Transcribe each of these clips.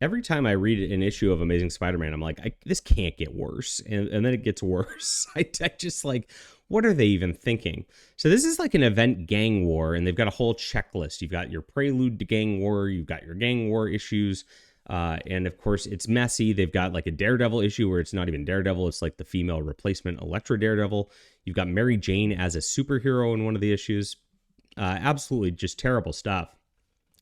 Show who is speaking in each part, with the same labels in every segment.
Speaker 1: every time I read an issue of Amazing Spider-Man, I'm like, this can't get worse. And then it gets worse. I just like, what are they even thinking? So this is like an event gang war, and they've got a whole checklist. You've got your prelude to gang war. You've got your gang war issues. And of course, it's messy. They've got like a Daredevil issue where it's not even Daredevil. It's like the female replacement Elektra Daredevil. You've got Mary Jane as a superhero in one of the issues. Absolutely just terrible stuff.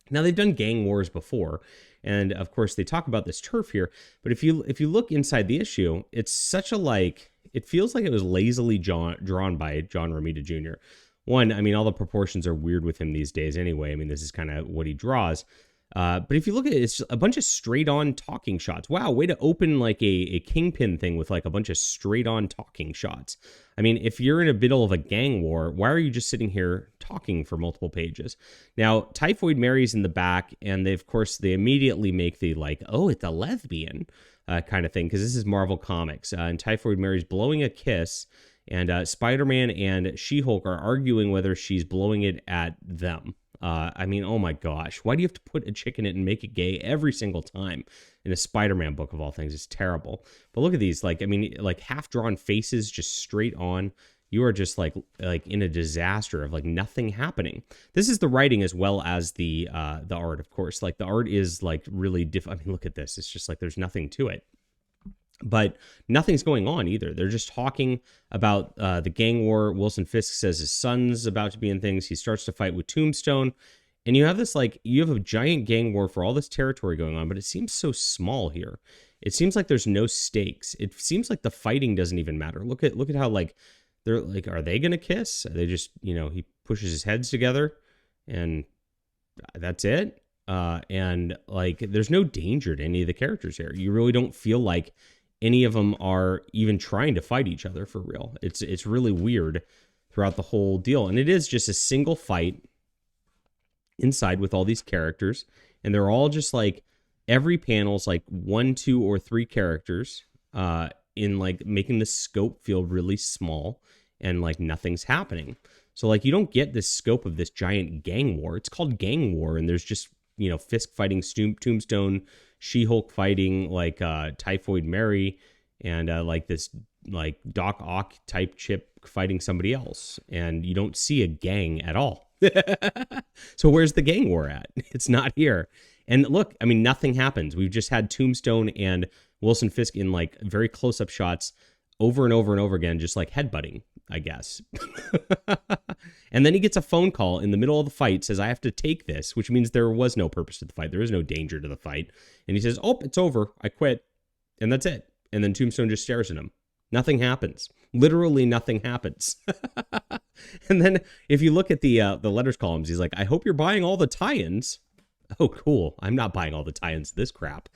Speaker 1: Now, they've done gang wars before, and of course they talk about this turf here, but if you look inside the issue, it's such a like, it feels like it was lazily drawn by John Romita Jr. One, I mean, all the proportions are weird with him these days anyway. I mean, this is kind of what he draws. But if you look at it, it's a bunch of straight-on talking shots. Wow, way to open like a Kingpin thing with like a bunch of straight-on talking shots. I mean, if you're in the middle of a gang war, why are you just sitting here talking for multiple pages? Now, Typhoid Mary's in the back, and they, of course, they immediately make the like, oh, it's a lesbian kind of thing, because this is Marvel Comics. And Typhoid Mary's blowing a kiss, and Spider-Man and She-Hulk are arguing whether she's blowing it at them. I mean, oh my gosh, why do you have to put a chick in it and make it gay every single time in a Spider-Man book of all things? It's terrible. But look at these, like, I mean, like half-drawn faces just straight on. You are just like in a disaster of like nothing happening. This is the writing as well as the art, of course. Like the art is like really I mean, look at this. It's just like there's nothing to it. But nothing's going on either. They're just talking about the gang war. Wilson Fisk says his son's about to be in things. He starts to fight with Tombstone. And you have this like, you have a giant gang war for all this territory going on, but it seems so small here. It seems like there's no stakes. It seems like the fighting doesn't even matter. Look at how like, they're like, are they going to kiss? Are they just, he pushes his heads together and that's it. And like, there's no danger to any of the characters here. You really don't feel like any of them are even trying to fight each other for real. It's really weird throughout the whole deal. And it is just a single fight inside with all these characters. And they're all just like, every panel's like 1, 2, or 3 characters in like making the scope feel really small and like nothing's happening. So like you don't get this scope of this giant gang war. It's called gang war. And there's just, Fisk fighting Tombstone, She-Hulk fighting like Typhoid Mary, and like this like Doc Ock type chip fighting somebody else, and you don't see a gang at all. So where's the gang war at? It's not here. And look, I mean, nothing happens. We've just had Tombstone and Wilson Fisk in like very close-up shots over and over and over again, just like headbutting, I guess. And then he gets a phone call in the middle of the fight, says, I have to take this, which means there was no purpose to the fight. There is no danger to the fight. And he says, oh, it's over. I quit. And that's it. And then Tombstone just stares at him. Nothing happens. Literally nothing happens. And then if you look at the letters columns, he's like, I hope you're buying all the tie-ins. Oh, cool. I'm not buying all the tie-ins to this crap.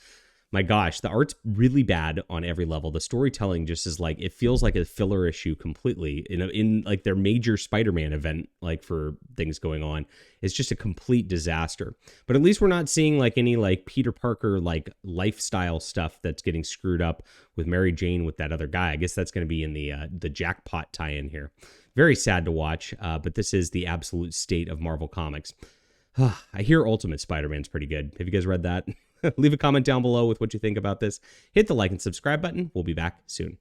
Speaker 1: My gosh, the art's really bad on every level. The storytelling just is like, it feels like a filler issue completely in like their major Spider-Man event, like for things going on. It's just a complete disaster. But at least we're not seeing like any like Peter Parker, like lifestyle stuff that's getting screwed up with Mary Jane with that other guy. I guess that's going to be in the Jackpot tie-in here. Very sad to watch, but this is the absolute state of Marvel Comics. I hear Ultimate Spider-Man's pretty good. Have you guys read that? Leave a comment down below with what you think about this. Hit the like and subscribe button. We'll be back soon.